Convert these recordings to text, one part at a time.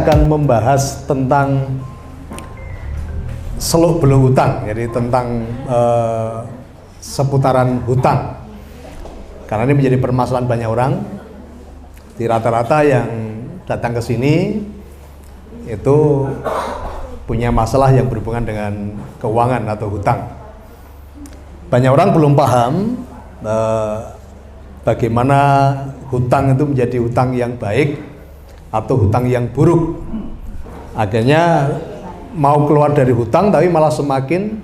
akan membahas tentang seluk-beluk hutang, jadi tentang seputaran hutang. Karena ini menjadi permasalahan banyak orang. Di rata-rata yang datang ke sini itu punya masalah yang berhubungan dengan keuangan atau hutang. Banyak orang belum paham bagaimana hutang itu menjadi hutang yang baik atau hutang yang buruk. Akhirnya mau keluar dari hutang tapi malah semakin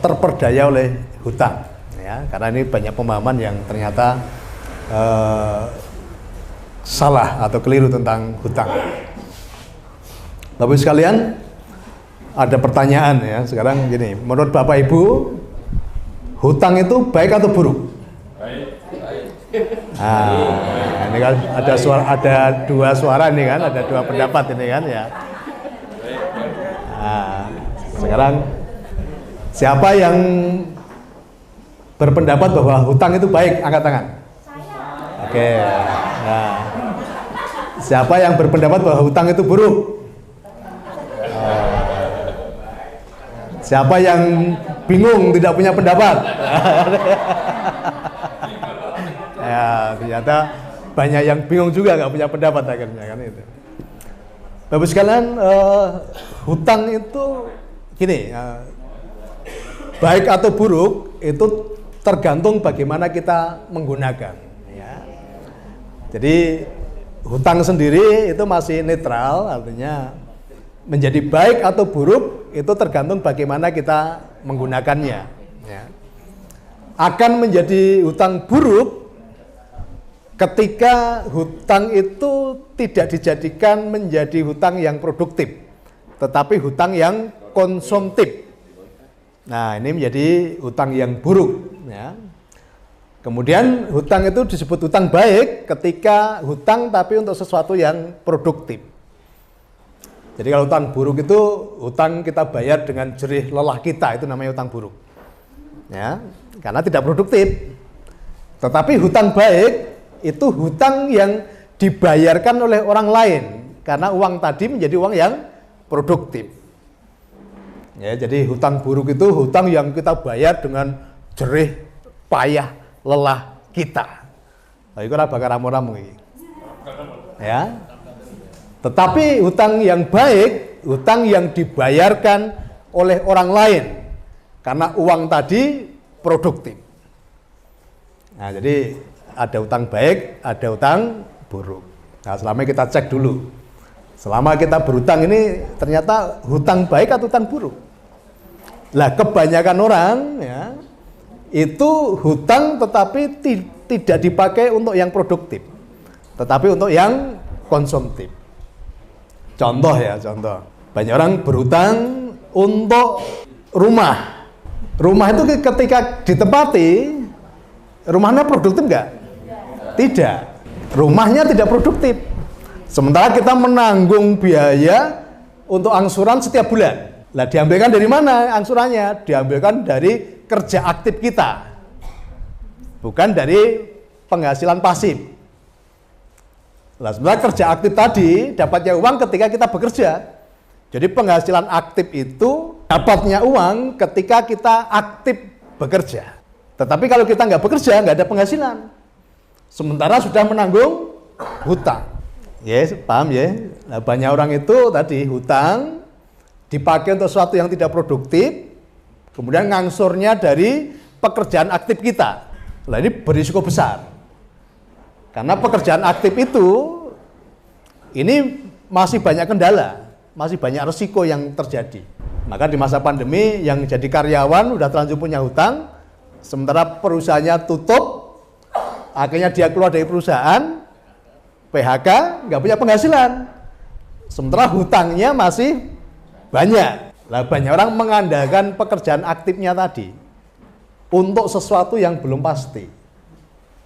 terperdaya oleh hutang, ya, karena ini banyak pemahaman yang ternyata salah atau keliru tentang hutang. Bapak sekalian, ada pertanyaan ya sekarang gini, menurut Bapak Ibu hutang itu baik atau buruk? Nah, ini kan ada dua suara nih kan, ada dua pendapat ini kan ya. Nah, sekarang siapa yang berpendapat bahwa hutang itu baik, angkat tangan. Oke. Nah, siapa yang berpendapat bahwa hutang itu buruk? Siapa yang bingung, tidak punya pendapat? Ya, ternyata banyak yang bingung juga, nggak punya pendapat akhirnya kan itu. Bapak sekalian, hutang itu gini, baik atau buruk itu tergantung bagaimana kita menggunakan. Ya. Jadi hutang sendiri itu masih netral, artinya menjadi baik atau buruk itu tergantung bagaimana kita menggunakannya. Ya. Akan menjadi hutang buruk ketika hutang itu tidak dijadikan menjadi hutang yang produktif, tetapi hutang yang konsumtif. Nah, ini menjadi hutang yang buruk. Ya. Kemudian hutang itu disebut hutang baik ketika hutang tapi untuk sesuatu yang produktif. Jadi kalau hutang buruk itu hutang kita bayar dengan jerih lelah kita, itu namanya hutang buruk. Ya, karena tidak produktif. Tetapi hutang baik itu hutang yang dibayarkan oleh orang lain karena uang tadi menjadi uang yang produktif. Ya, jadi hutang buruk itu hutang yang kita bayar dengan jerih payah lelah kita. Nah, itu bakal ramu-ramu ini. Ya. Tetapi hutang yang baik, hutang yang dibayarkan oleh orang lain karena uang tadi produktif. Nah, jadi ada hutang baik, ada hutang buruk. Nah, selama kita cek dulu. Selama kita berhutang ini ternyata hutang baik atau hutang buruk. Lah, kebanyakan orang ya itu hutang tetapi tidak dipakai untuk yang produktif, tetapi untuk yang konsumtif. Contoh ya, contoh. Banyak orang berhutang untuk rumah. Rumah itu ketika ditempati, rumahnya produktif enggak? Tidak. Rumahnya tidak produktif. Sementara kita menanggung biaya untuk angsuran setiap bulan. Lah, diambilkan dari mana angsurannya? Diambilkan dari kerja aktif kita, bukan dari penghasilan pasif. Nah, sebenarnya kerja aktif tadi dapatnya uang ketika kita bekerja. Jadi penghasilan aktif itu dapatnya uang ketika kita aktif bekerja. Tetapi kalau kita nggak bekerja, nggak ada penghasilan. Sementara sudah menanggung hutang. Yes, paham ya? Nah, banyak orang itu tadi hutang dipakai untuk sesuatu yang tidak produktif, kemudian ngangsurnya dari pekerjaan aktif kita. Nah, ini berisiko besar. Karena pekerjaan aktif itu ini masih banyak kendala, masih banyak resiko yang terjadi. Maka di masa pandemi yang jadi karyawan udah terlanjur punya hutang, sementara perusahaannya tutup, akhirnya dia keluar dari perusahaan, PHK, nggak punya penghasilan. Sementara hutangnya masih banyak. Lah, banyak orang mengandalkan pekerjaan aktifnya tadi untuk sesuatu yang belum pasti.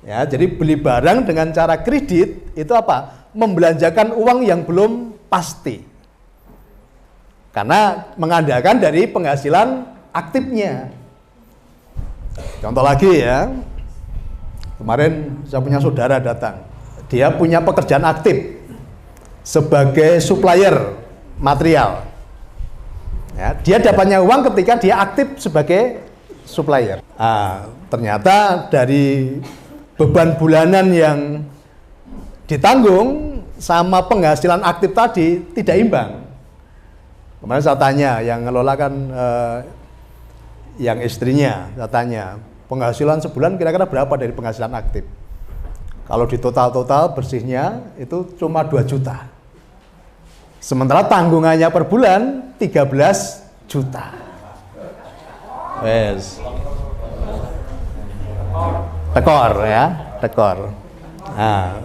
Ya, jadi beli barang dengan cara kredit itu apa? Membelanjakan uang yang belum pasti. Karena mengandalkan dari penghasilan aktifnya. Contoh lagi ya. Kemarin saya punya saudara datang. Dia punya pekerjaan aktif. sebagai supplier material. Ya, dia dapatnya uang ketika dia aktif sebagai supplier. Ternyata dari beban bulanan yang ditanggung sama penghasilan aktif tadi tidak imbang. Kemarin saya tanya yang ngelola kan yang istrinya, saya tanya penghasilan sebulan kira-kira berapa dari penghasilan aktif. Kalau di total bersihnya itu cuma 2 juta. Sementara tanggungannya per bulan 13 juta. Wes. Tekor ya, tekor. Nah,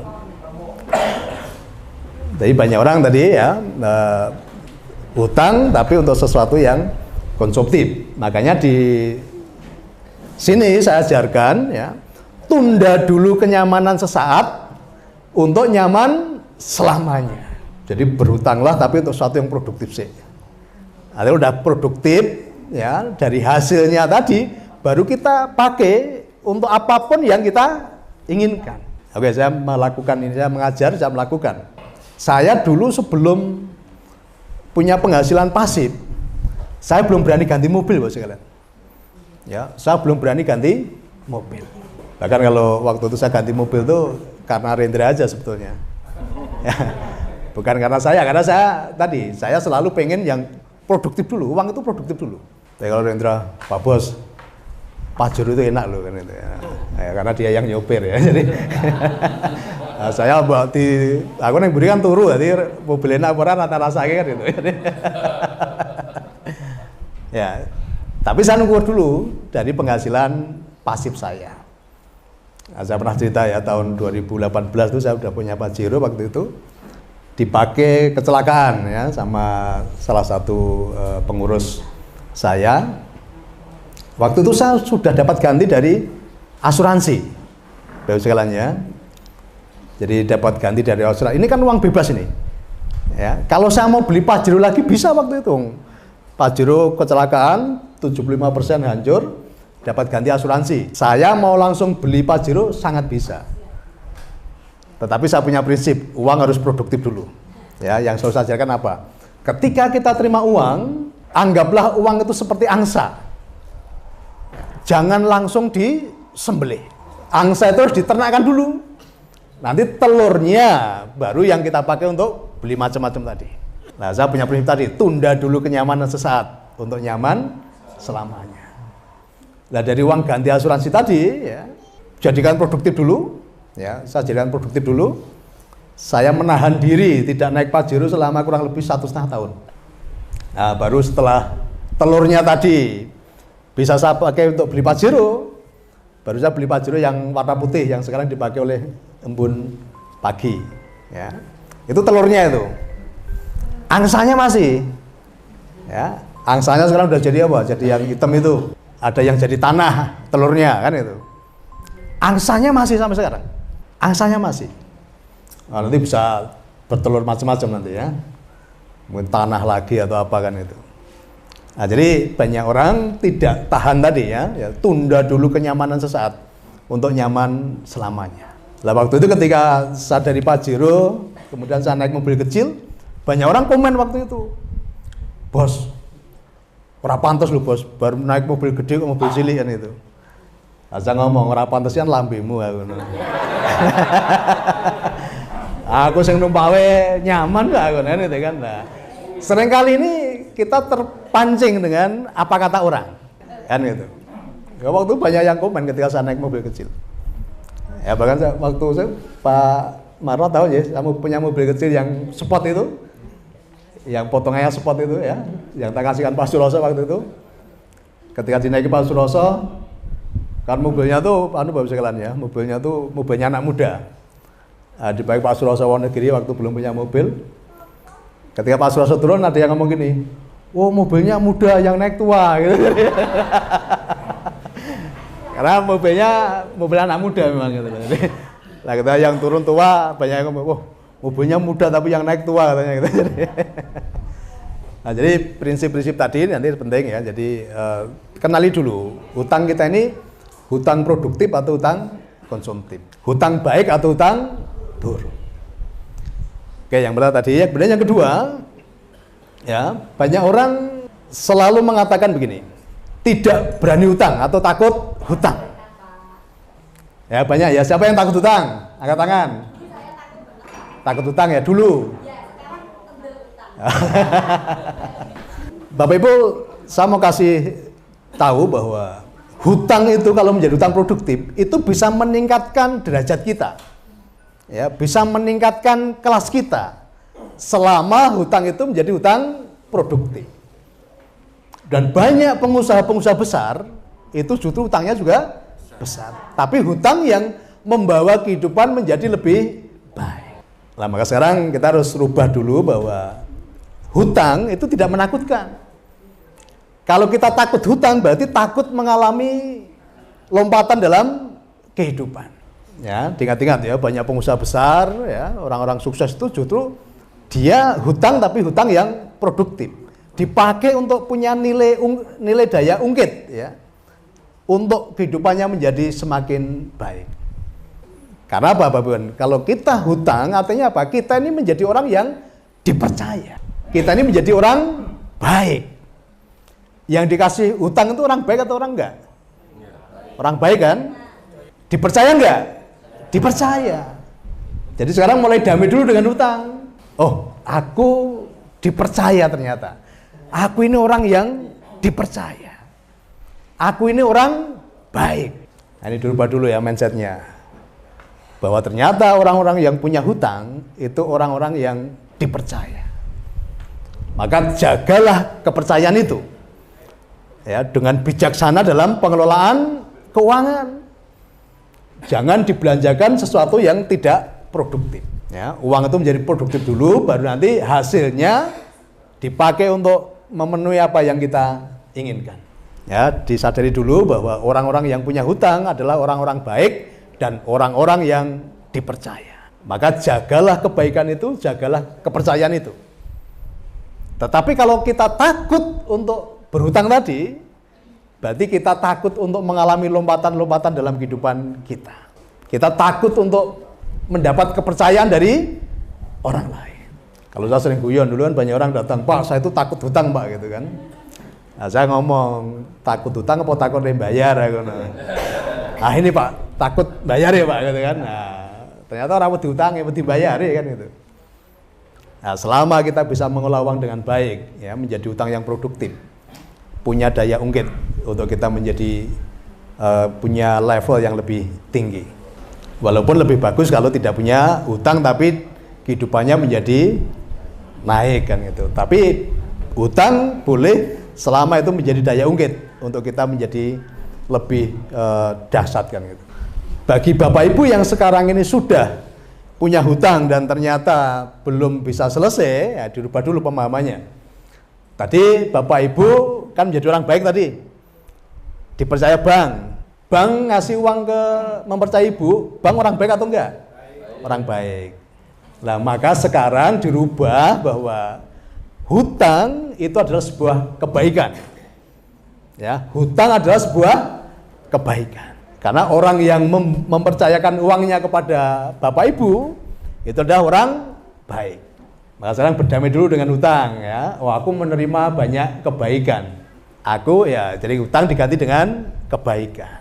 jadi banyak orang tadi ya utang tapi untuk sesuatu yang konsumtif. Makanya di sini saya ajarkan ya, tunda dulu kenyamanan sesaat untuk nyaman selamanya. Jadi berhutanglah tapi untuk sesuatu yang produktif sih. Nanti udah produktif ya, dari hasilnya tadi baru kita pakai untuk apapun yang kita inginkan. Oke, saya melakukan ini, saya mengajar, saya melakukan. Saya dulu sebelum punya penghasilan pasif, saya belum berani ganti mobil, Bos sekalian. Ya, saya belum berani ganti mobil. Bahkan kalau waktu itu saya ganti mobil tuh karena Rendra aja sebetulnya. Ya, bukan karena saya tadi saya selalu pengen yang produktif dulu, uang itu produktif dulu. Tapi kalau Rendra, Pak Bos, Pajero itu enak loh kan itu ya. Ya, karena dia yang nyopir ya. Jadi nah, saya aku yang berikan turu, jadi mobil enak apa rata rasanya kan gitu. Ya, tapi saya ngukur dulu dari penghasilan pasif saya. Nah, saya pernah cerita ya, tahun 2018 itu saya udah punya Pajero waktu itu, dipakai kecelakaan ya sama salah satu pengurus saya. Waktu itu saya sudah dapat ganti dari asuransi, Bapak sekalian ya. Jadi dapat ganti dari asuransi. Ini kan uang bebas ini. Ya, kalau saya mau beli Pajero lagi bisa waktu itu. Pajero kecelakaan 75% hancur, dapat ganti asuransi. Saya mau langsung beli Pajero sangat bisa. Tetapi saya punya prinsip, uang harus produktif dulu. Ya, yang selalu saya ajarkan apa? Ketika kita terima uang, anggaplah uang itu seperti angsa. Jangan langsung disembelih. Angsa itu harus diternakkan dulu. Nanti telurnya baru yang kita pakai untuk beli macam-macam tadi. Nah, saya punya prinsip tadi, tunda dulu kenyamanan sesaat untuk nyaman selamanya. Nah, dari uang ganti asuransi tadi ya, jadikan produktif dulu ya, saya jadikan produktif dulu. Saya menahan diri tidak naik Pajero selama kurang lebih 1,5 tahun. Nah, baru setelah telurnya tadi bisa saya pakai untuk beli Pajero, baru saya beli Pajero yang warna putih yang sekarang dipakai oleh Embun Pagi ya. Itu telurnya itu. Angsanya masih ya, angsanya sekarang udah jadi apa? Jadi yang hitam itu. Ada yang jadi tanah telurnya kan itu. Angsanya masih sampai sekarang. Angsanya masih. Nah, nanti bisa bertelur macam-macam nanti ya. Mungkin tanah lagi atau apa kan itu. Nah, jadi banyak orang tidak tahan tadi ya, tunda dulu kenyamanan sesaat untuk nyaman selamanya. Lah waktu itu ketika saya dari Pajero, kemudian saya naik mobil kecil, banyak orang komen waktu itu, Bos, ora pantes lho Bos, baru naik mobil gede kok mobil cilik kan itu. Nah, saya ngomong ora pantes kan lambemu aku. Aku sing numpawe nyaman lah kan itu kan. Nah, seringkali ini kita terpancing dengan apa kata orang kan gitu. Ya, waktu banyak yang komen ketika saya naik mobil kecil. Ya bahkan waktu saya Pak Marno tahu ya, kamu punya mobil kecil yang sport itu, yang potongannya sport itu ya, yang tak kasihkan Pak Suroso waktu itu. Ketika dinaiki Pak Suroso, kan mobilnya tuh, bagus sekalian ya, mobilnya tuh mobilnya anak muda. Nah, di baik Pak Suroso Wonogiri waktu belum punya mobil. Ketika Pak Suroso turun ada yang ngomong gini, "Oh, mobilnya muda yang naik tua," gitu. Karena mobil anak muda memang gitu. Nah, kita yang turun tua banyak yang ngomong, "Oh, mobilnya muda tapi yang naik tua," katanya gitu. Nah, jadi prinsip-prinsip tadi nanti penting ya. Jadi kenali dulu hutang kita ini hutang produktif atau hutang konsumtif, hutang baik atau hutang buruk. Oke, yang pertama tadi. Kemudian yang kedua, ya, banyak orang selalu mengatakan begini, tidak berani hutang atau takut hutang. Ya, banyak ya. Siapa yang takut hutang? Angkat tangan. Takut hutang ya dulu. Bapak Ibu, saya mau kasih tahu bahwa hutang itu kalau menjadi hutang produktif itu bisa meningkatkan derajat kita. Ya, bisa meningkatkan kelas kita selama hutang itu menjadi hutang produktif. Dan banyak pengusaha-pengusaha besar itu justru hutangnya juga besar. Tapi hutang yang membawa kehidupan menjadi lebih baik. Nah, maka sekarang kita harus rubah dulu bahwa hutang itu tidak menakutkan. Kalau kita takut hutang berarti takut mengalami lompatan dalam kehidupan. Ya, ingat-ingat ya, banyak pengusaha besar ya, orang-orang sukses itu justru dia hutang tapi hutang yang produktif. Dipakai untuk punya nilai daya ungkit ya. Untuk kehidupannya menjadi semakin baik. Karena apa, Bapak Ibu? Kalau kita hutang artinya apa? Kita ini menjadi orang yang dipercaya. Kita ini menjadi orang baik. Yang dikasih hutang itu orang baik atau orang enggak? Orang baik kan? Dipercaya enggak? Dipercaya. Jadi sekarang mulai damai dulu dengan hutang. Oh, aku dipercaya ternyata. Aku ini orang yang dipercaya. Aku ini orang baik. Nah, ini dulu ya mindsetnya. Bahwa ternyata orang-orang yang punya hutang itu orang-orang yang dipercaya. Maka jagalah kepercayaan itu. Ya, dengan bijaksana dalam pengelolaan keuangan. Jangan dibelanjakan sesuatu yang tidak produktif. Ya, uang itu menjadi produktif dulu, baru nanti hasilnya dipakai untuk memenuhi apa yang kita inginkan. Ya, disadari dulu bahwa orang-orang yang punya hutang adalah orang-orang baik dan orang-orang yang dipercaya. Maka jagalah kebaikan itu, jagalah kepercayaan itu. Tetapi kalau kita takut untuk berhutang tadi, berarti kita takut untuk mengalami lompatan-lompatan dalam kehidupan kita. Kita takut untuk mendapat kepercayaan dari orang lain. Kalau saya sering guyon dulu kan banyak orang datang, Pak, saya itu takut hutang, Pak, gitu kan. Nah, saya ngomong, takut hutang apa takut bayar? Nah, ini Pak, takut bayar ya Pak, gitu kan. Nah, ternyata orang mau dihutang ya mau dibayar ya kan gitu. Nah, selama kita bisa mengelola uang dengan baik, ya, menjadi hutang yang produktif, punya daya ungkit untuk kita menjadi punya level yang lebih tinggi. Walaupun lebih bagus kalau tidak punya hutang tapi kehidupannya menjadi naik kan gitu. Tapi hutang boleh selama itu menjadi daya ungkit untuk kita menjadi lebih dahsyat kan gitu. Bagi Bapak Ibu yang sekarang ini sudah punya hutang dan ternyata belum bisa selesai, ya dirubah dulu pemahamannya. Tadi Bapak Ibu kan menjadi orang baik tadi, dipercaya bank ngasih uang ke mempercayai Ibu, bank orang baik atau enggak? Orang baik. Nah, maka sekarang dirubah bahwa hutang itu adalah sebuah kebaikan. Ya, hutang adalah sebuah kebaikan. Karena orang yang mempercayakan uangnya kepada Bapak Ibu itu adalah orang baik. Maka sekarang berdamai dulu dengan hutang ya. Oh, aku menerima banyak kebaikan. Aku ya jadi hutang diganti dengan kebaikan.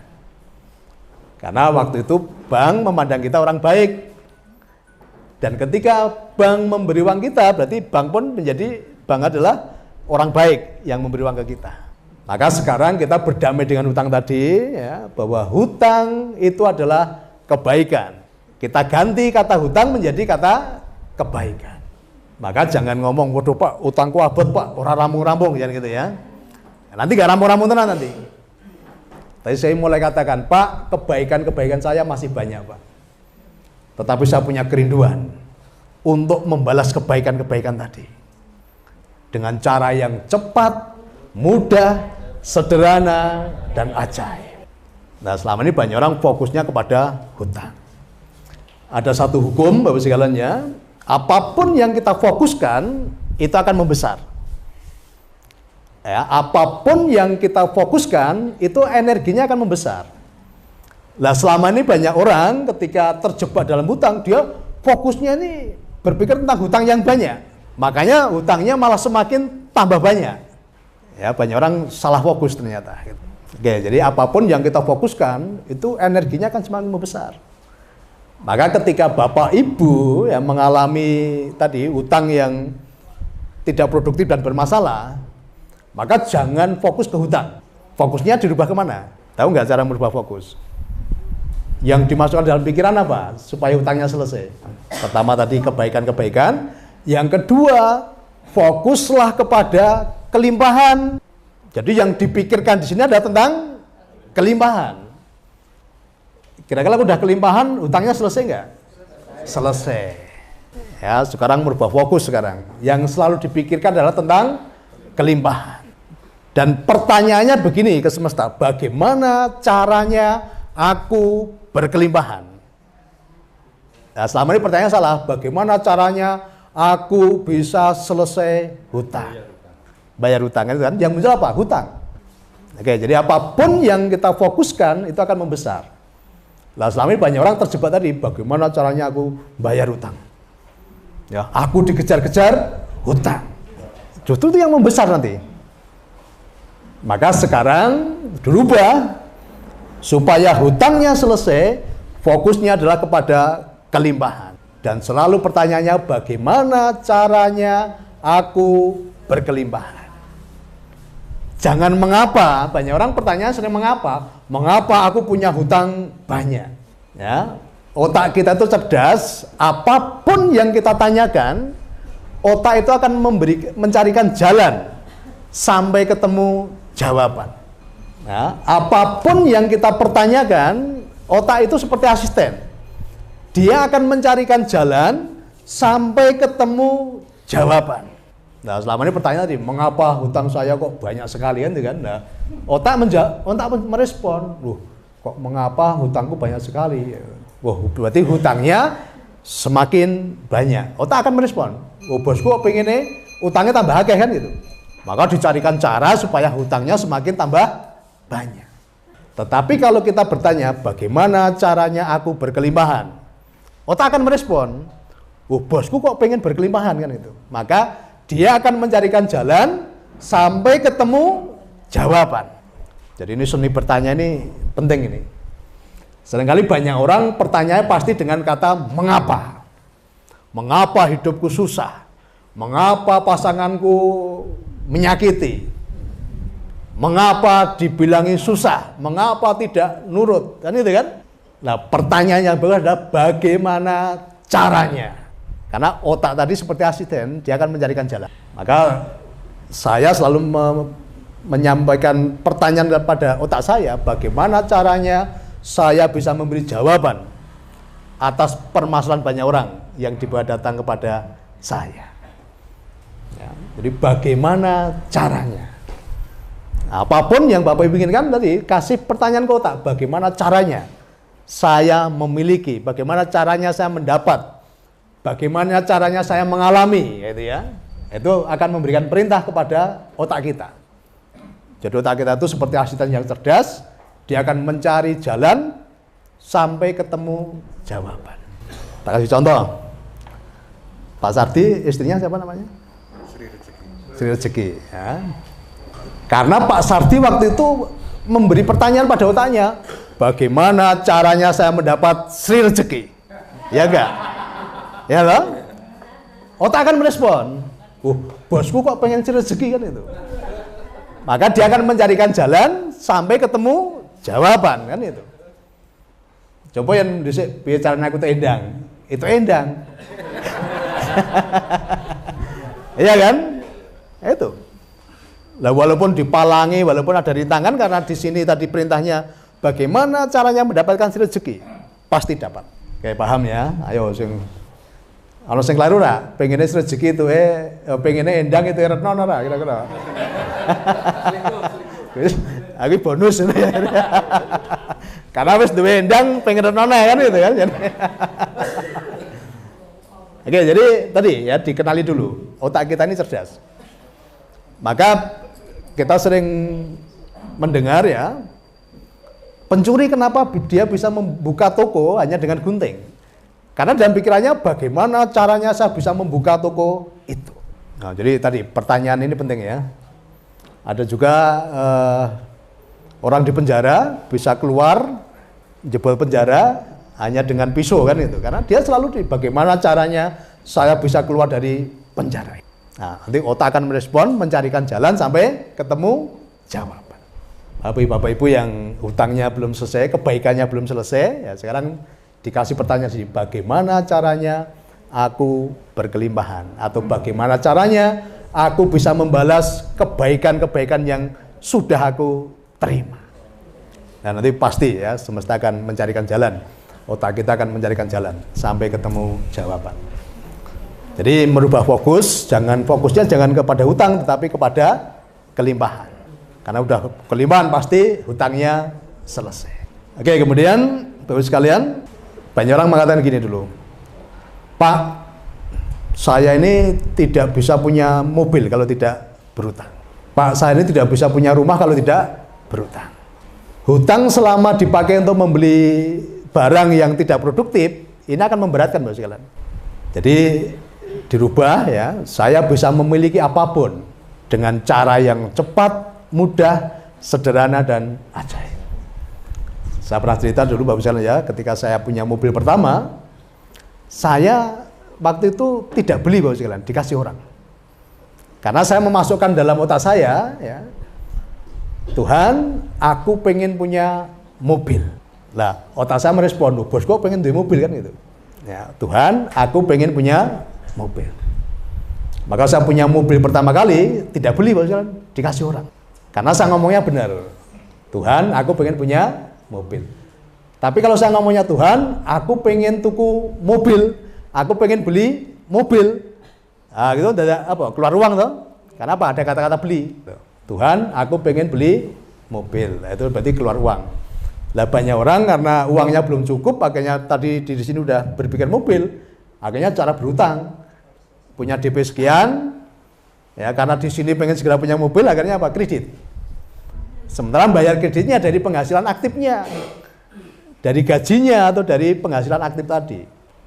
Karena waktu itu bank memandang kita orang baik. Dan ketika bank memberi uang kita, berarti bank pun menjadi bank adalah orang baik yang memberi uang ke kita. Maka sekarang kita berdamai dengan hutang tadi, ya, bahwa hutang itu adalah kebaikan. Kita ganti kata hutang menjadi kata kebaikan. Maka jangan ngomong, waduh Pak, utangku abot Pak, orang rampung-rampung, jangan gitu ya. Nanti gak rampung-rampung tenan nanti. Tadi saya mulai katakan, Pak, kebaikan-kebaikan saya masih banyak Pak. Tetapi saya punya kerinduan untuk membalas kebaikan-kebaikan tadi. Dengan cara yang cepat, mudah, sederhana, dan ajaib. Nah, selama ini banyak orang fokusnya kepada hutang. Ada satu hukum, Bapak sekalian, apapun yang kita fokuskan, itu akan membesar. Ya, apapun yang kita fokuskan, itu energinya akan membesar. Nah, selama ini banyak orang ketika terjebak dalam hutang, dia fokusnya ini berpikir tentang hutang yang banyak. Makanya hutangnya malah semakin tambah banyak. Ya, banyak orang salah fokus ternyata. Oke, jadi apapun yang kita fokuskan, itu energinya akan semakin membesar. Maka ketika Bapak Ibu yang mengalami tadi hutang yang tidak produktif dan bermasalah, maka jangan fokus ke hutang. Fokusnya dirubah kemana? Tahu nggak cara merubah fokus? Yang dimasukkan dalam pikiran apa? Supaya hutangnya selesai. Pertama tadi kebaikan-kebaikan. Yang kedua, fokuslah kepada kelimpahan. Jadi yang dipikirkan di sini adalah tentang kelimpahan. Kira-kira udah kelimpahan, hutangnya selesai nggak? Selesai. Ya, sekarang merubah fokus sekarang. Yang selalu dipikirkan adalah tentang kelimpahan. Dan pertanyaannya begini ke semesta, bagaimana caranya aku berkelimpahan? Nah, selama ini pertanyaan salah, bagaimana caranya aku bisa selesai hutang? Bayar hutang kan? Yang muncul apa? Hutang. Oke, jadi apapun yang kita fokuskan itu akan membesar. Nah, selama ini banyak orang terjebak tadi, bagaimana caranya aku bayar hutang? Ya, aku dikejar-kejar hutang. Justru itu yang membesar nanti. Maka sekarang dirubah supaya hutangnya selesai, fokusnya adalah kepada kelimpahan. Dan selalu pertanyaannya, bagaimana caranya aku berkelimpahan? Jangan mengapa, banyak orang pertanyaan sering mengapa aku punya hutang banyak. Ya, otak kita itu cerdas, apapun yang kita tanyakan, otak itu akan mencarikan jalan sampai ketemu jawaban. Ya, apapun yang kita pertanyakan, otak itu seperti asisten. Dia akan mencarikan jalan sampai ketemu jawaban. Nah, selama ini pertanyaan tadi, mengapa hutang saya kok banyak sekali kan? Nah, otak merespon, kok mengapa hutangku banyak sekali? Wah, berarti hutangnya semakin banyak. Otak akan merespon, bosku kok pengennya hutangnya tambah akeh kan gitu. Maka dicarikan cara supaya hutangnya semakin tambah banyak. Tetapi kalau kita bertanya, bagaimana caranya aku berkelimpahan? Otak akan merespon, bosku kok pengen berkelimpahan kan itu. Maka dia akan mencarikan jalan sampai ketemu jawaban. Jadi ini seni bertanya ini penting ini. Seringkali banyak orang pertanyaannya pasti dengan kata mengapa. Mengapa hidupku susah? Mengapa pasanganku menyakiti? Mengapa dibilangi susah? Mengapa tidak nurut? Kan itu kan? Nah, pertanyaan yang bagus adalah bagaimana caranya? Karena otak tadi seperti asisten, dia akan mencarikan jalan. Maka saya selalu menyampaikan pertanyaan kepada otak saya, bagaimana caranya saya bisa memberi jawaban atas permasalahan banyak orang yang dibawa datang kepada saya. Ya, jadi bagaimana caranya? Apapun yang Bapak Ibu inginkan tadi, kasih pertanyaan ke otak, bagaimana caranya saya memiliki, bagaimana caranya saya mendapat, bagaimana caranya saya mengalami, gitu ya. Itu akan memberikan perintah kepada otak kita. Jadi otak kita itu seperti asisten yang cerdas, dia akan mencari jalan sampai ketemu jawaban. Tak kasih contoh. Pak Sardi, istrinya siapa namanya? Sri Rezeki. Ya. Karena Pak Sardi waktu itu memberi pertanyaan pada otaknya, bagaimana caranya saya mendapat Sri Rezeki? Ya enggak? Ya loh? Otak akan merespon, bosku kok pengen Sri Rezeki kan itu. Maka dia akan mencarikan jalan sampai ketemu jawaban kan itu. Coba yang dhisik bicara aku tuh endang. Itu endang. Iya kan? Itu. Lah walaupun dipalangi, walaupun ada rintangan karena di sini tadi perintahnya bagaimana caranya mendapatkan rezeki, pasti dapat. Kayak paham ya? Ayo sing ana sing keliru ora? Pengene rezeki itu pengene endang itu retno ora kira-kira. Aku bonus ini. Karena wis duwe endang pengen retno kan gitu kan. Oke, jadi tadi ya dikenali dulu. Otak kita ini cerdas. Maka kita sering mendengar ya, pencuri kenapa dia bisa membuka toko hanya dengan gunting? Karena dalam pikirannya bagaimana caranya saya bisa membuka toko itu. Nah, jadi tadi pertanyaan ini penting ya. Ada juga orang di penjara bisa keluar jebol penjara hanya dengan pisau kan itu. Karena dia selalu bagaimana caranya saya bisa keluar dari penjara. Nah, nanti otak akan merespon, mencarikan jalan sampai ketemu jawaban. Bapak-ibu yang hutangnya belum selesai, kebaikannya belum selesai, ya sekarang dikasih pertanyaan sih, bagaimana caranya aku berkelimpahan, atau bagaimana caranya aku bisa membalas kebaikan-kebaikan yang sudah aku terima. Dan nanti pasti ya semesta akan mencarikan jalan, otak kita akan mencarikan jalan sampai ketemu jawaban. Jadi merubah fokus, fokusnya jangan kepada hutang tetapi kepada kelimpahan. Karena udah kelimpahan pasti hutangnya selesai. Oke, kemudian Bapak sekalian, banyak orang mengatakan gini dulu, Pak, saya ini tidak bisa punya mobil kalau tidak berhutang. Pak, saya ini tidak bisa punya rumah kalau tidak berhutang. Hutang selama dipakai untuk membeli barang yang tidak produktif, ini akan memberatkan Bapak sekalian. Jadi dirubah ya, saya bisa memiliki apapun dengan cara yang cepat, mudah, sederhana dan ajaib. Saya pernah cerita dulu Bapak sekalian ya, ketika saya punya mobil pertama, saya waktu itu tidak beli Bapak sekalian, dikasih orang. Karena saya memasukkan dalam otak saya ya, Tuhan, aku pengen punya mobil. Lah, otak saya merespon, bos kok pengen beli mobil kan gitu. Ya, Tuhan, aku pengen punya mobil. Maka saya punya mobil pertama kali tidak beli Bapak sekalian, dikasih orang. Karena saya ngomongnya benar. Tuhan, aku pengen punya mobil. Tapi kalau saya ngomongnya Tuhan, aku pengen tuku mobil, aku pengen beli mobil. Nah, gitu ada apa? Keluar uang toh. Karena apa? Ada kata-kata beli. Tuhan, aku pengen beli mobil. Nah, itu berarti keluar uang. Lah banyak orang karena uangnya belum cukup, akhirnya tadi di sini udah berpikir mobil, akhirnya cara berhutang. Punya DP sekian, ya karena di sini pengen segera punya mobil, akhirnya apa? Kredit. Sementara bayar kreditnya dari penghasilan aktifnya, dari gajinya atau dari penghasilan aktif tadi.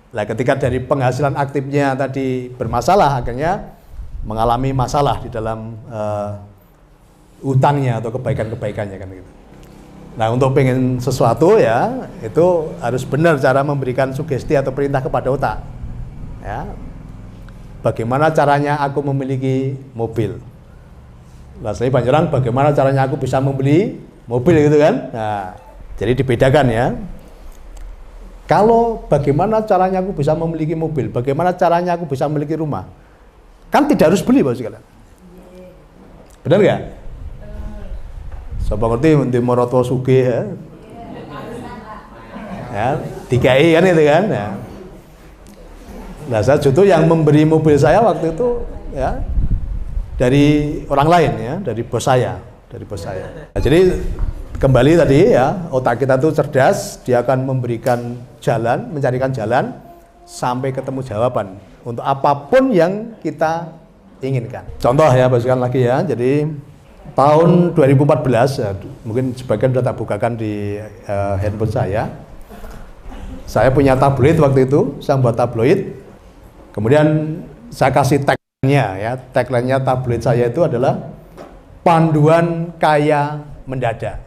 Nah, ketika dari penghasilan aktifnya tadi bermasalah, akhirnya mengalami masalah di dalam utangnya atau kebaikan-kebaikannya kan gitu. Nah, untuk pengen sesuatu ya itu harus benar cara memberikan sugesti atau perintah kepada otak. Ya. Bagaimana caranya aku memiliki mobil? Nah, saya banyak orang bagaimana caranya aku bisa membeli mobil gitu kan? Nah, jadi dibedakan ya. Kalau bagaimana caranya aku bisa memiliki mobil, bagaimana caranya aku bisa memiliki rumah, kan tidak harus beli Bapak sekalian. Benar nggak? Siapa ngerti di Moroto Sugih ya, DKI kan itu kan ya. Nah, saya justru yang memberi mobil saya waktu itu ya dari orang lain ya, dari bos saya. Nah, jadi kembali tadi ya, otak kita tuh cerdas, dia akan memberikan jalan, mencarikan jalan sampai ketemu jawaban untuk apapun yang kita inginkan. Contoh ya, basukan lagi ya. Jadi tahun 2014 ya, mungkin sebagian sudah tak bukakan di handphone saya. Saya punya tabloid waktu itu, saya buat tabloid. Kemudian saya kasih tagline-nya ya, tagline-nya tabloid saya itu adalah panduan kaya mendadak.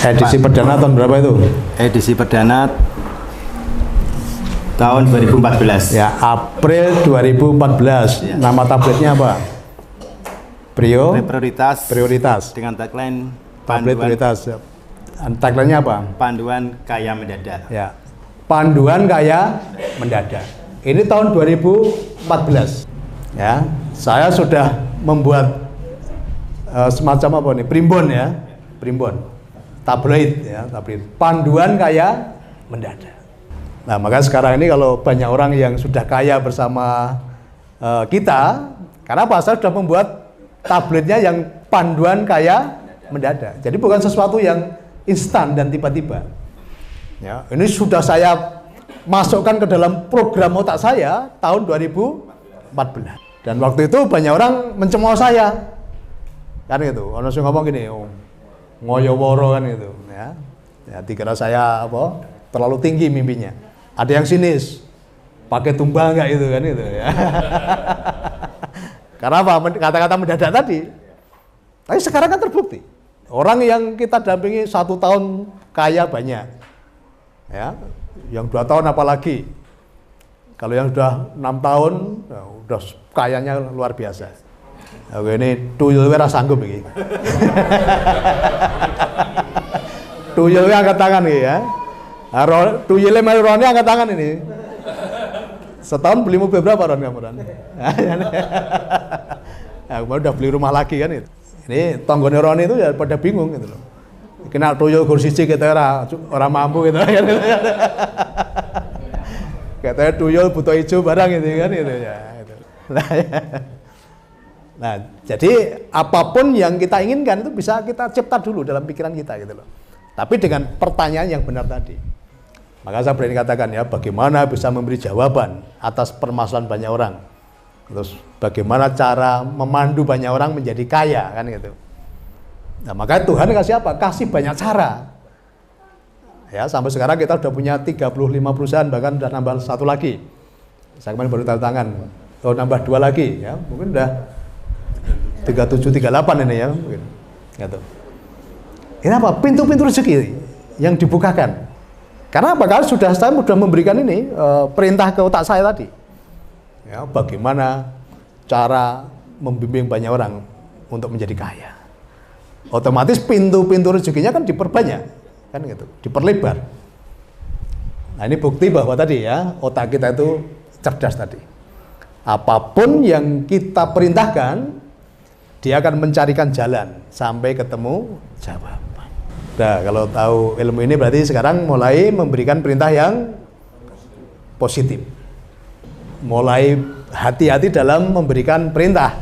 Edisi perdana tahun berapa itu? Edisi perdana tahun 2014. Ya, April 2014. Ya. Nama tabloidnya apa? Prioritas. Dengan tagline tabloid prioritas. Tagline-nya apa? Panduan kaya mendadak. Ya. Panduan kaya mendadak. Ini tahun 2014. Ya, saya sudah membuat semacam apa nih? Primbon ya. Primbon. Tabloid ya, tabloid. Panduan kaya mendadak. Nah, maka sekarang ini kalau banyak orang yang sudah kaya bersama kita, karena apa? Saya sudah membuat tabloidnya yang panduan kaya mendadak. Jadi bukan sesuatu yang instan dan tiba-tiba. Ya, ini sudah saya masukkan ke dalam program otak saya tahun 2014. Dan waktu itu banyak orang mencemooh saya. Kan gitu. Orang sing ngomong gini, oh, ngoyo woro kan gitu, ya. Ya dikira saya apa? Terlalu tinggi mimpinya. Ada yang sinis, pakai tumbal nggak itu kan itu ya. Karena apa? Kata-kata mendadak tadi. Tapi sekarang kan terbukti. Orang yang kita dampingi 1 tahun kaya banyak, ya. Yang 2 tahun apalagi. Kalau yang sudah 6 tahun, ya, udah kayanya luar biasa. Oke, ini tuyul ora sanggup iki. Tuyul angkat tangan nih ya. Tuyulnya Ron angkat tangan ini. Setahun beli mobil berapa Ron kamu Ron? Nah, kemarin udah beli rumah lagi kan itu. Ini tonggone Ron itu ya pada bingung gitu loh. Kena tuyul kursi kita orang mampu gitu kan. Katanya tuyul butuh hijau barang gitu kan itu ya. Nah, jadi apapun yang kita inginkan itu bisa kita cipta dulu dalam pikiran kita gitu loh. Tapi dengan pertanyaan yang benar tadi. Maka saya berani katakan ya, bagaimana bisa memberi jawaban atas permasalahan banyak orang. Terus bagaimana cara memandu banyak orang menjadi kaya kan gitu. Nah, maka Tuhan kasih apa? Kasih banyak cara. Ya, sampai sekarang kita sudah punya 35 perusahaan, bahkan sudah nambah 1 lagi. Saya kemarin baru tanda tangan. Oh, nambah 2 lagi ya. Mungkin udah 37 38 ini ya, mungkin. Gitu. Ini apa? Pintu-pintu rezeki yang dibukakan. Karena apa? Karena saya sudah memberikan ini perintah ke otak saya tadi. Ya, bagaimana cara membimbing banyak orang untuk menjadi kaya. Otomatis pintu-pintu rezekinya kan diperbanyak, kan gitu, diperlebar. Nah, ini bukti bahwa tadi ya, otak kita itu cerdas tadi. Apapun yang kita perintahkan, dia akan mencarikan jalan sampai ketemu jawaban. Nah, kalau tahu ilmu ini berarti sekarang mulai memberikan perintah yang positif. Mulai hati-hati dalam memberikan perintah.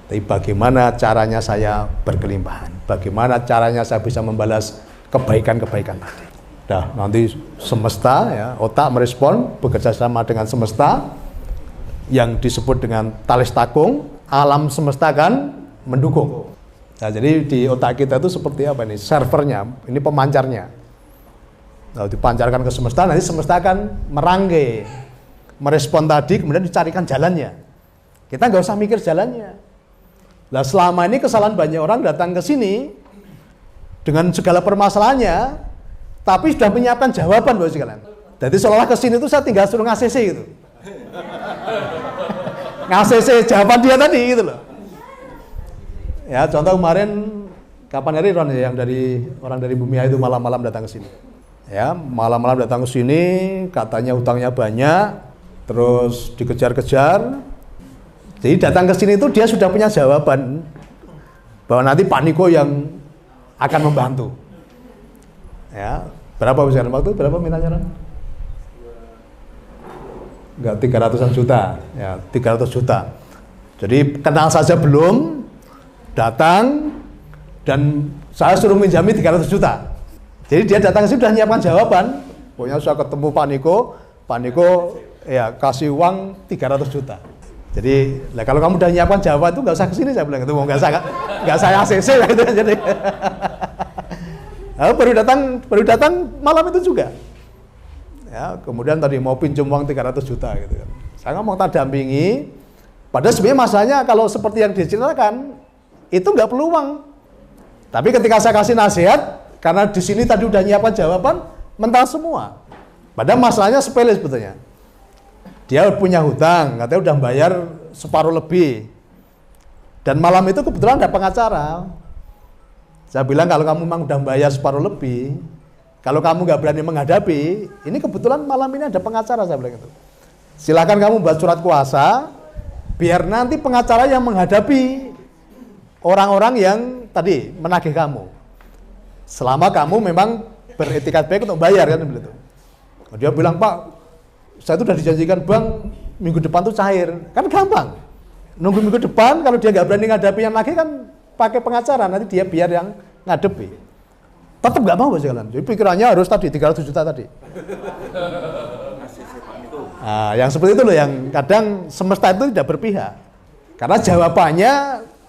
Tapi bagaimana caranya saya berkelimpahan? Bagaimana caranya saya bisa membalas kebaikan-kebaikan tadi? Nah, nanti semesta ya, otak merespon, bekerja sama dengan semesta yang disebut dengan talis takung, alam semesta kan mendukung. Nah, jadi di otak kita itu seperti apa ini? Servernya, ini pemancarnya. Nah, dipancarkan ke semesta, nanti semesta akan merangkai, merespon tadi, kemudian dicarikan jalannya. Kita nggak usah mikir jalannya. Nah, selama ini kesalahan banyak orang datang ke sini dengan segala permasalahannya, tapi sudah menyiapkan jawaban buat sekalian. Jadi seolah ke sini itu saya tinggal suruh nge-ACC gitu. Nge-ACC jawaban dia tadi gitu loh. Ya, contoh kemarin kapan hari Ron ya, yang dari orang dari Bumia itu malam-malam datang ke sini. Ya, malam-malam datang ke sini, katanya utangnya banyak, terus dikejar-kejar. Jadi datang ke sini itu dia sudah punya jawaban bahwa nanti Pak Niko yang akan membantu. Ya, berapa besar waktu? Berapa mintanya Ron? Enggak, 300-an juta. Ya, 300 juta. Jadi kenal saja belum, datang dan saya suruh minjami 300 juta. Jadi dia datang ke sini sudah menyiapkan jawaban. Pokoknya saya ketemu Pak Niko ya kasih uang 300 juta. Jadi lah kalau kamu udah menyiapkan jawaban itu nggak usah ke sini, saya bilang itu nggak saya ACC lah gitu. Jadi nah, baru datang malam itu juga. Ya, kemudian tadi mau pinjam uang 300 juta gitu kan. Saya ngomong tak dampingi. Padahal sebenarnya masalahnya kalau seperti yang diceritakan itu nggak perlu uang. Tapi ketika saya kasih nasihat, karena di sini tadi udah nyiapkan jawaban, mental semua. Padahal masalahnya sepele sebetulnya. Dia punya hutang, katanya udah bayar separuh lebih. Dan malam itu kebetulan ada pengacara. Saya bilang kalau kamu memang udah bayar separuh lebih, kalau kamu nggak berani menghadapi, ini kebetulan malam ini ada pengacara, saya bilang itu. Silakan kamu buat surat kuasa, biar nanti pengacara yang menghadapi orang-orang yang tadi menagih kamu. Selama kamu memang beretikat baik untuk bayar kan begitu. Dia bilang, Pak, saya itu sudah dijanjikan bank minggu depan tuh cair. Kan gampang. Nunggu minggu depan, kalau dia nggak berani ngadepi yang lagi kan pakai pengacara, nanti dia biar yang ngadepi. Tetap nggak mau sekalian. Jadi pikirannya harus tadi 300 juta tadi. Nah, yang seperti itu loh yang kadang semesta itu tidak berpihak. Karena jawabannya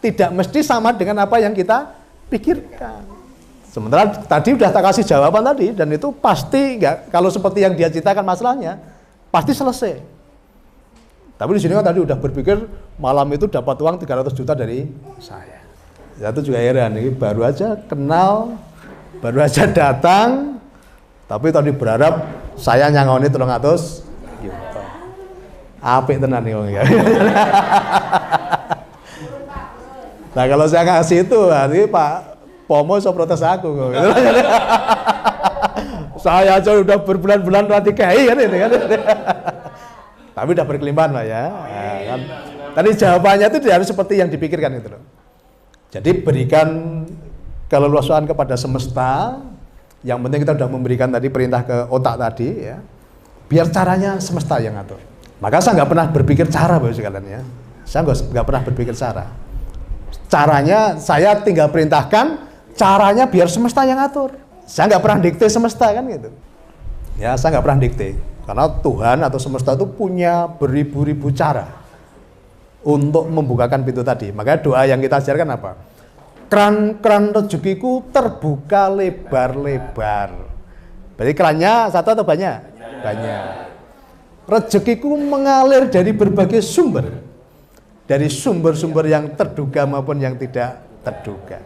tidak mesti sama dengan apa yang kita pikirkan. Sementara tadi udah tak kasih jawaban tadi, dan itu pasti nggak, kalau seperti yang dia ceritakan masalahnya, pasti selesai. Tapi di sini kan tadi udah berpikir malam itu dapat uang 300 juta dari saya. Ya itu juga heran, ini baru aja kenal, baru aja datang, tapi tadi berharap saya nyangoni 300 juta. Apik tenan nih, ya. Nah kalau saya ngasih itu, hari Pak Pomo so protes aku. Saya aja udah berbulan-bulan rati kai kan ini kan. Tapi udah berkelimpahan lah ya. Nah, kan. Tadi jawabannya itu harus seperti yang dipikirkan itu loh. Jadi berikan keleluasaan kepada semesta. Yang penting kita sudah memberikan tadi perintah ke otak tadi ya. Biar caranya semesta yang ngatur. Maka saya nggak pernah berpikir cara Bapak sekalian ya. Saya nggak pernah berpikir cara. Caranya saya tinggal perintahkan, caranya biar semesta yang ngatur. Saya nggak pernah dikte semesta kan gitu. Ya saya nggak pernah dikte. Karena Tuhan atau semesta itu punya beribu-ribu cara untuk membukakan pintu tadi. Makanya doa yang kita ajarkan apa? Keran rezekiku terbuka lebar-lebar. Berarti kerannya satu atau banyak? Banyak. Rezekiku mengalir dari berbagai sumber. Dari sumber-sumber yang terduga maupun yang tidak terduga.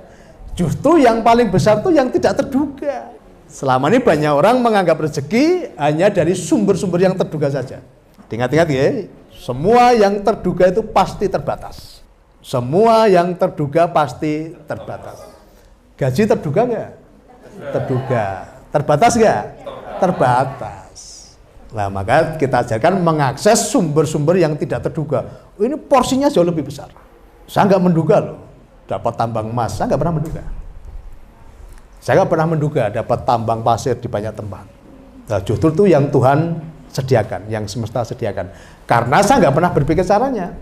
Justru yang paling besar itu yang tidak terduga. Selama ini banyak orang menganggap rezeki hanya dari sumber-sumber yang terduga saja. Ingat-ingat ya, semua yang terduga itu pasti terbatas. Semua yang terduga pasti terbatas. Gaji terduga nggak? Terduga. Terbatas nggak? Terbatas. Nah maka kita ajarkan mengakses sumber-sumber yang tidak terduga. Ini porsinya jauh lebih besar. Saya nggak menduga loh dapat tambang emas, saya nggak pernah menduga. Saya nggak pernah menduga dapat tambang pasir di banyak tempat. Nah justru itu yang Tuhan sediakan, yang semesta sediakan. Karena saya nggak pernah berpikir caranya.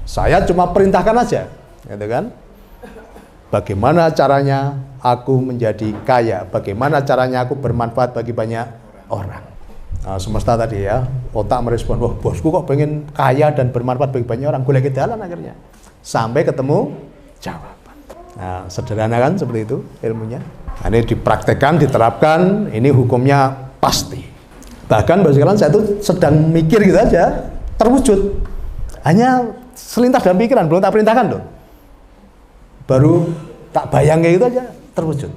Saya cuma perintahkan aja, gitu kan? Bagaimana caranya aku menjadi kaya? Bagaimana caranya aku bermanfaat bagi banyak orang? Nah, semesta tadi ya, otak merespon, wah bosku kok pengen kaya dan bermanfaat bagi banyak orang, boleh ke jalan akhirnya. Sampai ketemu jawaban. Nah, sederhana kan seperti itu ilmunya. Nah, ini dipraktekkan, diterapkan, ini hukumnya pasti. Bahkan bagi kalian saya itu sedang mikir gitu aja, terwujud. Hanya selintas dalam pikiran, belum tak perintahkan loh. Baru tak bayang kayak gitu aja, terwujud.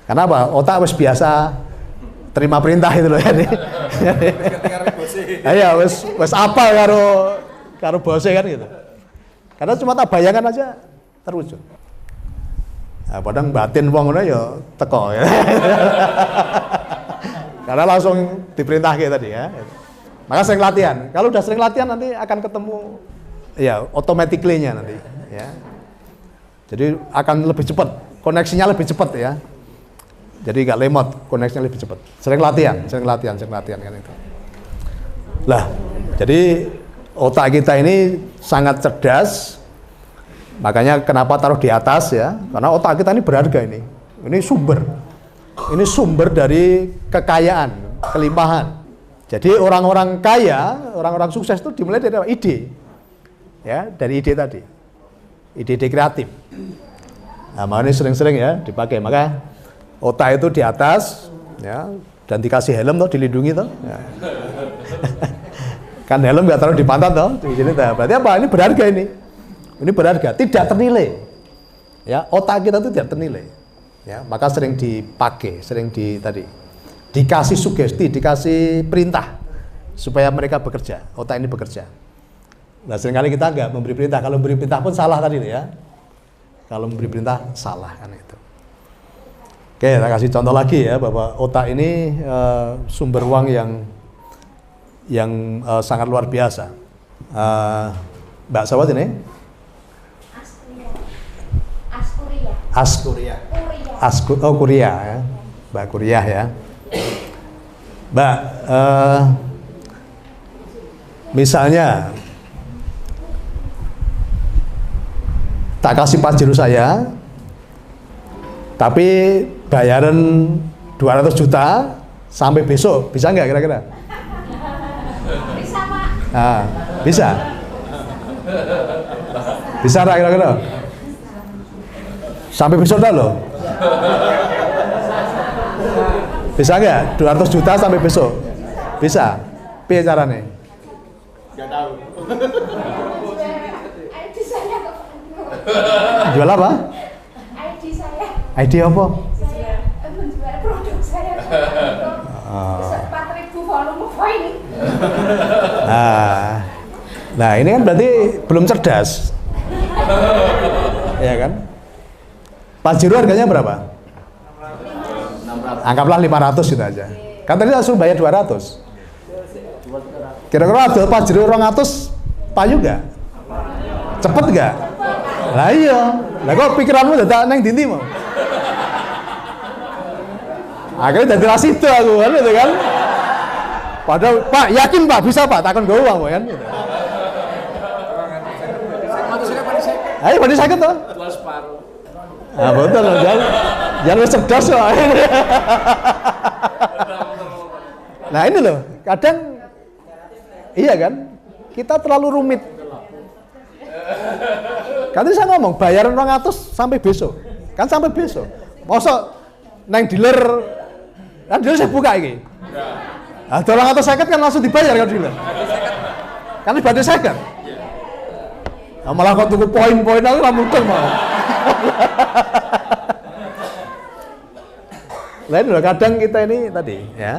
Karena apa? Otak wis biasa terima perintah itu loh ya. Iya, wis apa karo bose kan gitu. Karena cuma tak bayangkan aja terwujud. Nah, padahal batin wong ngono ya teko ya. Karena langsung diperintah kayak tadi ya. Maka sering latihan. Kalau udah sering latihan nanti akan ketemu ya automatically-nya nanti ya. Jadi akan lebih cepat, koneksinya lebih cepat ya. Jadi nggak lemot, koneksinya lebih cepat. Sering latihan kan itu. Lah, jadi otak kita ini sangat cerdas. Makanya kenapa taruh di atas ya? Karena otak kita ini berharga ini. Ini sumber. Ini sumber dari kekayaan, kelimpahan. Jadi orang-orang kaya, orang-orang sukses itu dimulai dari apa? Ide. Ya, dari ide tadi. Ide-ide kreatif. Nah, makanya sering-sering ya dipakai. Maka otak itu di atas ya, dan dikasih helm tuh, dilindungi tuh ya. Kan helm nggak taruh di pantat tuh di sini tuh. Berarti apa? Ini berharga ini berharga, tidak ternilai ya, otak kita itu tidak ternilai ya, maka sering dipakai, sering dikasih sugesti, dikasih perintah supaya mereka bekerja, otak ini bekerja. Nah seringkali kita nggak memberi perintah, kalau memberi perintah pun salah tadi ya, kalau memberi perintah salah kan itu. Oke, kita kasih contoh lagi ya, bahwa otak ini sumber uang yang sangat luar biasa. Mbak Sawat ini? Kuria ya, Mbak Kuria ya. Mbak, misalnya tak kasih pajero saya, tapi bayaran 200 juta sampai besok, bisa nggak kira-kira? Bisa Pak. Nah, bisa? Bisa nggak kira-kira? Sampai besok dah loh. Bisa nggak? 200 juta sampai besok? Bisa. Piye carane? Nggak tahu. ID saya kok. Jual apa? ID saya. ID apa? Saya menjual produk saya. Besok 4.000 volume poin. Nah, ini kan berarti belum cerdas. Ya kan? Pajero harganya berapa? 600. Anggaplah 500 gitu aja. Kan tadi langsung bayar 200. Kira-kira ada Pajero 200 payu gak? Cepet gak? Lah iya. Lah kok pikiranmu dadak neng ndi mau? Akhirnya jadi rasido aku kan gitu kan. Padahal Pak yakin Pak bisa Pak takon gue uang kan gitu. Ayo pada sakit toh? Jual separuh. Ah betul loh, jangan cerdas loh. Nah ini loh, kadang iya kan, kita terlalu rumit. Kan tadi saya ngomong bayaran 200 sampai besok, kan sampai besok. Masa neng dealer, kan dealer saya buka ini. Nah, 250 kan langsung dibayar kan dealer. Kan ibadah second. Nah, malah kok tuku poin-poin aku nggak mungkin mau. Lain loh, kadang kita ini tadi ya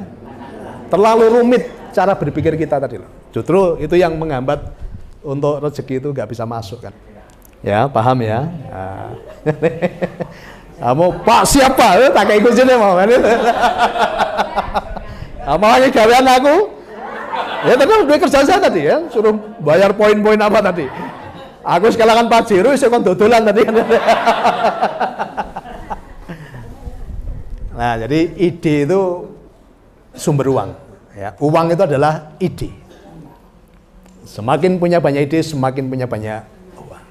terlalu rumit cara berpikir kita tadi loh. Justru itu yang menghambat untuk rezeki itu nggak bisa masuk kan. Ya paham ya. Nah. Kamu Pak siapa? Tak kayak ikut sini mau kan? Apa lagi gawean aku? Ya tadi udah kerja saya tadi ya, suruh bayar poin-poin apa tadi? Aku sekalian Pajero, saya kan dodolan tadi kan. Nah, jadi ide itu sumber uang. Ya, uang itu adalah ide. Semakin punya banyak ide, semakin punya banyak uang.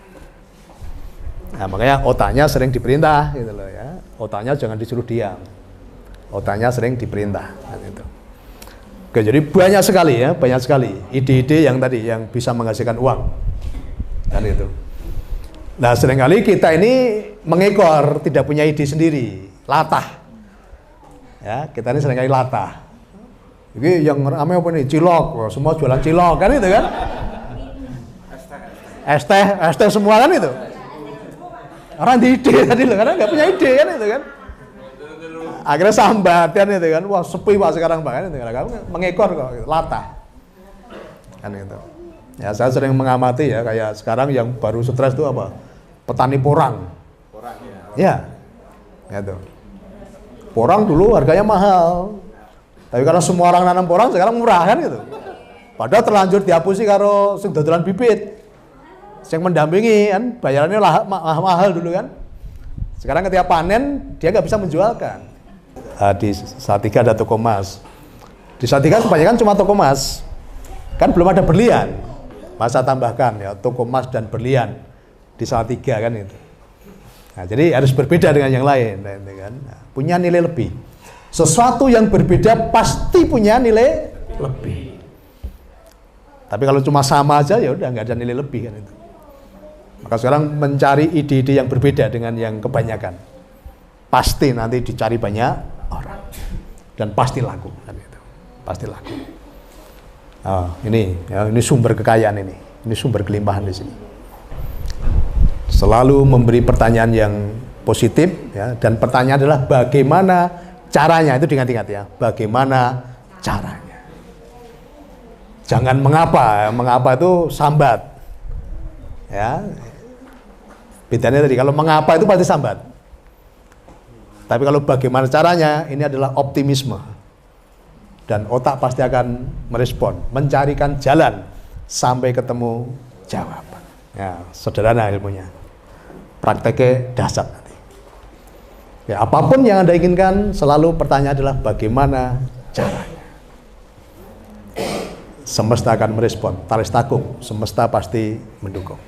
Nah, makanya otaknya sering diperintah, gitu loh ya. Otaknya jangan disuruh diam. Otaknya sering diperintah, kan itu. Oke, jadi banyak sekali ya, banyak sekali ide-ide yang tadi yang bisa menghasilkan uang. Kan itu. Nah, seringkali kita ini mengekor, tidak punya ide sendiri, latah. Ya, kita ini seringkali latah. Ini yang ramai apa nih? Cilok, semua jualan cilok kan itu kan? Es teh semua kan itu. Orang di ide tadi loh, karena nggak punya ide kan itu kan. Akhirnya sambat kan itu kan, wah sepi Pak sekarang Pak kan itu kan. Kamu mengekor kok, latah. Kan itu. Ya saya sering mengamati ya, kayak sekarang yang baru stres itu apa? Petani porang. Porang ya. Ya, gitu. Porang dulu harganya mahal, tapi karena semua orang nanam porang sekarang murah kan gitu. Padahal terlanjur dihapusi karo sing dodolan bibit, yang mendampingi kan, bayarannya mahal dulu kan. Sekarang ketika panen dia nggak bisa menjualkan. Di Salatiga ada toko emas. Di Salatiga kebanyakan cuma toko emas, kan belum ada berlian. Masa tambahkan ya toko emas dan berlian di Salatiga kan itu. Nah, jadi harus berbeda dengan yang lain kan. Nah, punya nilai lebih. Sesuatu yang berbeda pasti punya nilai lebih. Tapi kalau cuma sama aja ya udah nggak ada nilai lebih kan itu. Maka sekarang mencari ide-ide yang berbeda dengan yang kebanyakan. Pasti nanti dicari banyak orang dan pasti laku kan itu. Pasti laku. Oh, ini sumber kekayaan ini sumber kelimpahan di sini. Selalu memberi pertanyaan yang positif ya, dan pertanyaan adalah bagaimana caranya, itu diingat-ingat ya, bagaimana caranya. Jangan mengapa itu sambat. Ya. Bedanya tadi kalau mengapa itu pasti sambat. Tapi kalau bagaimana caranya ini adalah optimisme. Dan otak pasti akan merespon, mencarikan jalan sampai ketemu jawaban. Ya, sederhana ilmunya. Prakteknya dahsyat nanti. Ya, apapun yang Anda inginkan, selalu pertanyaan adalah bagaimana caranya. Semesta akan merespon, taris takung, semesta pasti mendukung.